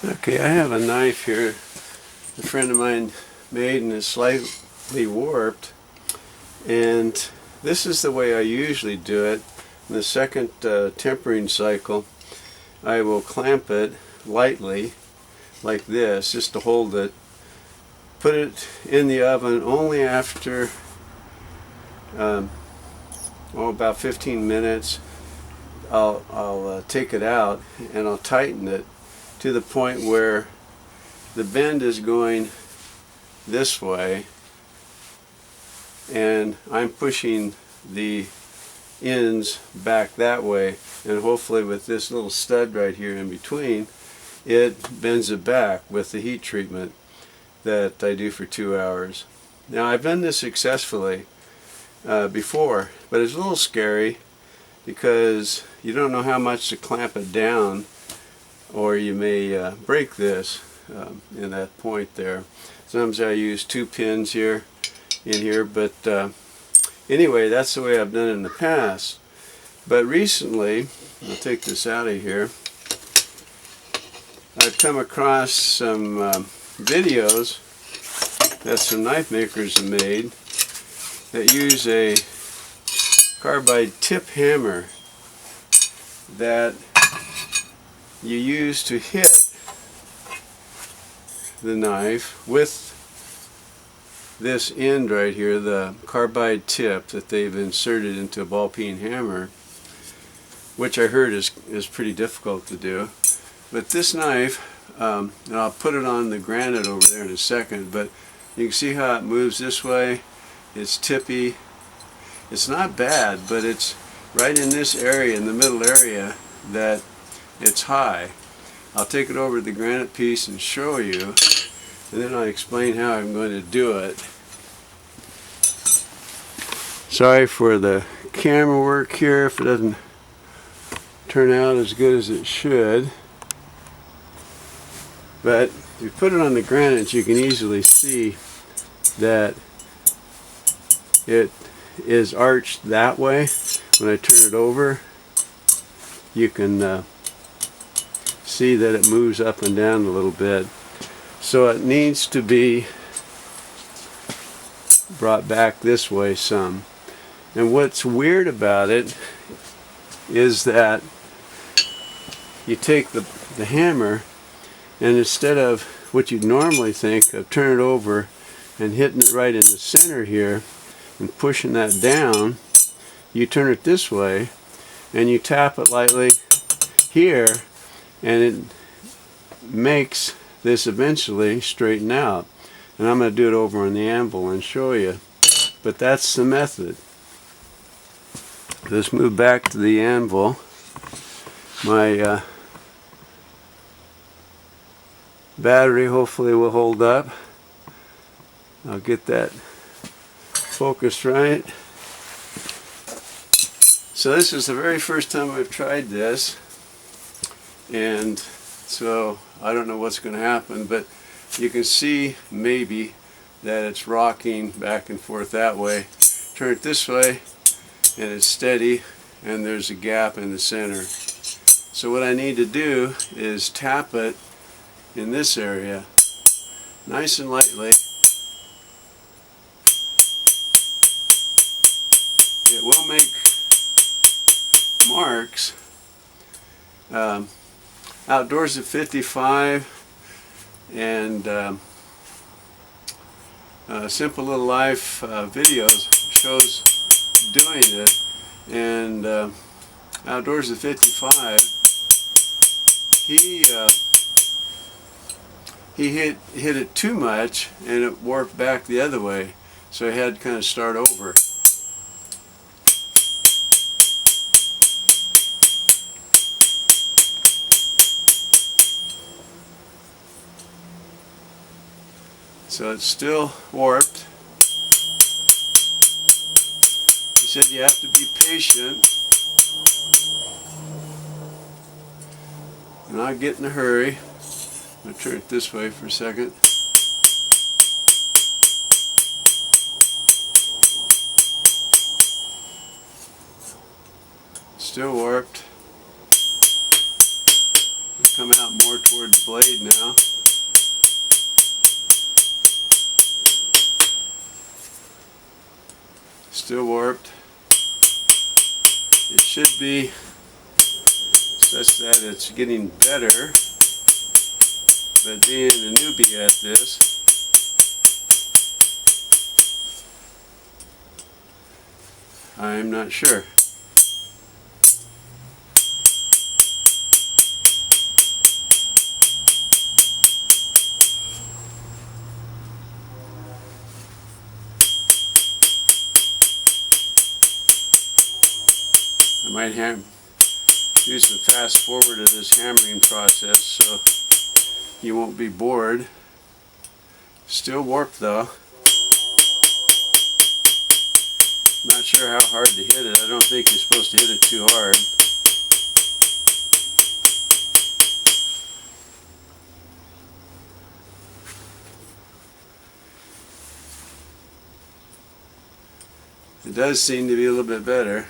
Okay, I have a knife here a friend of mine made, and it's slightly warped, and this is the way I usually do it. In the second tempering cycle, I will clamp it lightly like this just to hold it, put it in the oven only after about 15 minutes. I'll take it out and I'll tighten it to the point where the bend is going this way and I'm pushing the ends back that way, and hopefully with this little stud right here in between, it bends it back with the heat treatment that I do for 2 hours. Now I've done this successfully before, but it's a little scary because you don't know how much to clamp it down, or you may break this in that point there. Sometimes I use 2 pins here in here, but anyway, that's the way I've done it in the past. But recently, I'll take this out of here, I've come across some videos that some knife makers have made that use a carbide tip hammer that you use to hit the knife with this end right here, the carbide tip that they've inserted into a ball peen hammer, which I heard is pretty difficult to do. But this knife, and I'll put it on the granite over there in a second, but you can see how it moves this way. It's tippy. It's not bad, but it's right in this area, in the middle area, that it's high. I'll take it over to the granite piece and show you, and then I'll explain how I'm going to do it. Sorry for the camera work here if it doesn't turn out as good as it should. But if you put it on the granite, you can easily see that it is arched that way. When I turn it over, you can see that it moves up and down a little bit. So it needs to be brought back this way some. And what's weird about it is that you take the hammer, and instead of what you'd normally think of turning it over and hitting it right in the center here and pushing that down, you turn it this way and you tap it lightly here, and it makes this eventually straighten out. And I'm going to do it over on the anvil and show you. But that's the method. Let's move back to the anvil. My battery hopefully will hold up. I'll get that focused right. So this is the very first time I've tried this, and so I don't know what's going to happen, but you can see maybe that it's rocking back and forth that way. Turn it this way and it's steady, and there's a gap in the center. So what I need to do is tap it in this area nice and lightly. It will make marks. Outdoors at 55 and Simple Little Life videos shows doing it, and Outdoors at 55, he hit it too much and it warped back the other way, so I had to kind of start over. So it's still warped. He said you have to be patient and not get in a hurry. I'm going to turn it this way for a second. Still warped. Come out more toward the blade now. Still warped. It should be such that it's getting better, but being a newbie at this, I'm not sure. I might do some fast forward of this hammering process so you won't be bored. Still warped though. Not sure how hard to hit it. I don't think you're supposed to hit it too hard. It does seem to be a little bit better.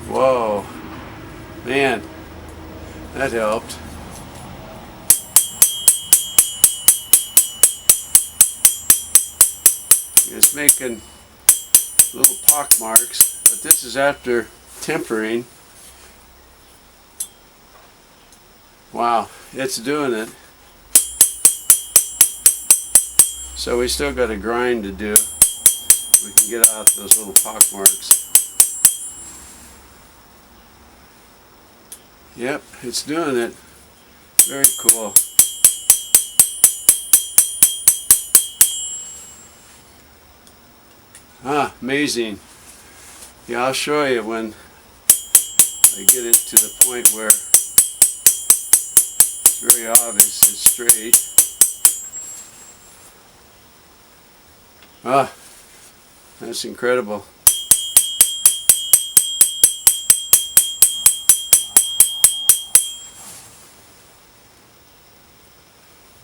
Whoa, man, that helped. It's making little pock marks, but this is after tempering. Wow, it's doing it. So we still got a grind to do. We can get out those little pock marks. Yep, it's doing it. Very cool. Ah, amazing. Yeah, I'll show you when I get it to the point where it's very obvious it's straight. Ah, that's incredible.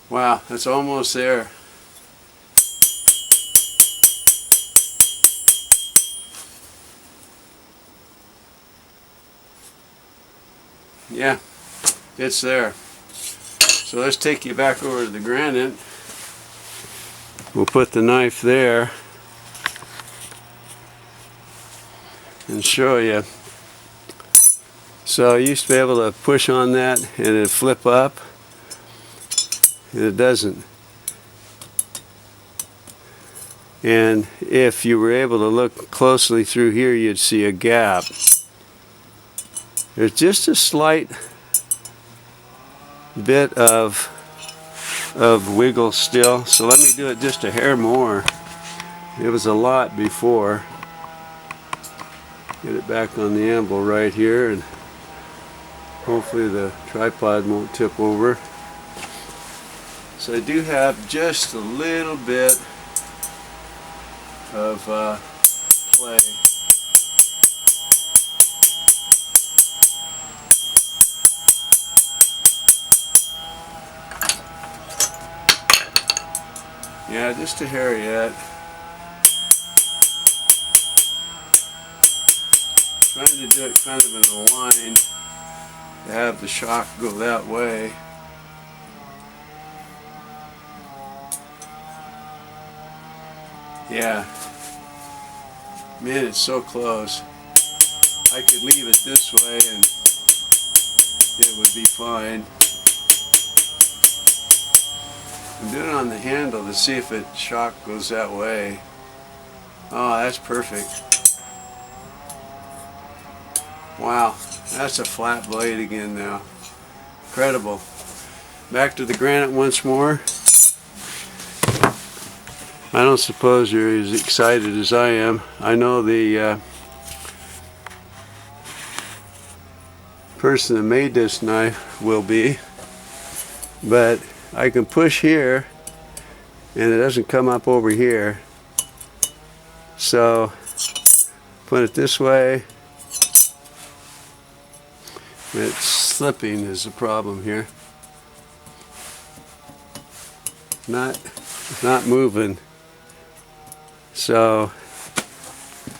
Wow, that's almost there. Yeah, it's there. So let's take you back over to the granite. We'll put the knife there and show you. So I used to be able to push on that and it'd flip up. And it doesn't. And if you were able to look closely through here, you'd see a gap. There's just a slight bit of wiggle still, so let me do it just a hair more. It was a lot before. Get it back on the anvil right here, and hopefully the tripod won't tip over. So I do have just a little bit of play. Yeah, just a hair yet. Trying to do it kind of in a line to have the shock go that way. Yeah, man, it's so close. I could leave it this way and it would be fine. I'm doing it on the handle to see if it shock goes that way. Oh, that's perfect. Wow, that's a flat blade again now. Incredible. Back to the granite once more. I don't suppose you're as excited as I am. I know the person that made this knife will be, but I can push here and it doesn't come up over here. So put it this way. It's slipping is the problem here. not moving. So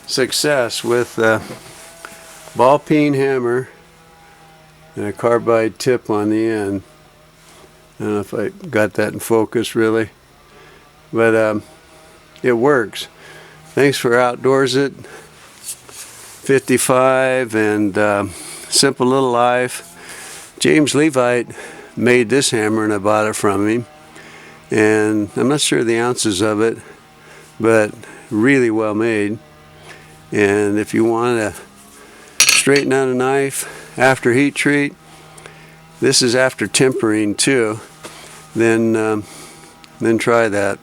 success with a ball peen hammer and a carbide tip on the end. I don't know if I got that in focus really, but it works. Thanks for Outdoors It 55 and Simple Little Life. James Levite made this hammer and I bought it from him, and I'm not sure the ounces of it, but really well made. And if you want to straighten out a knife after heat treat, this is after tempering too, then try that.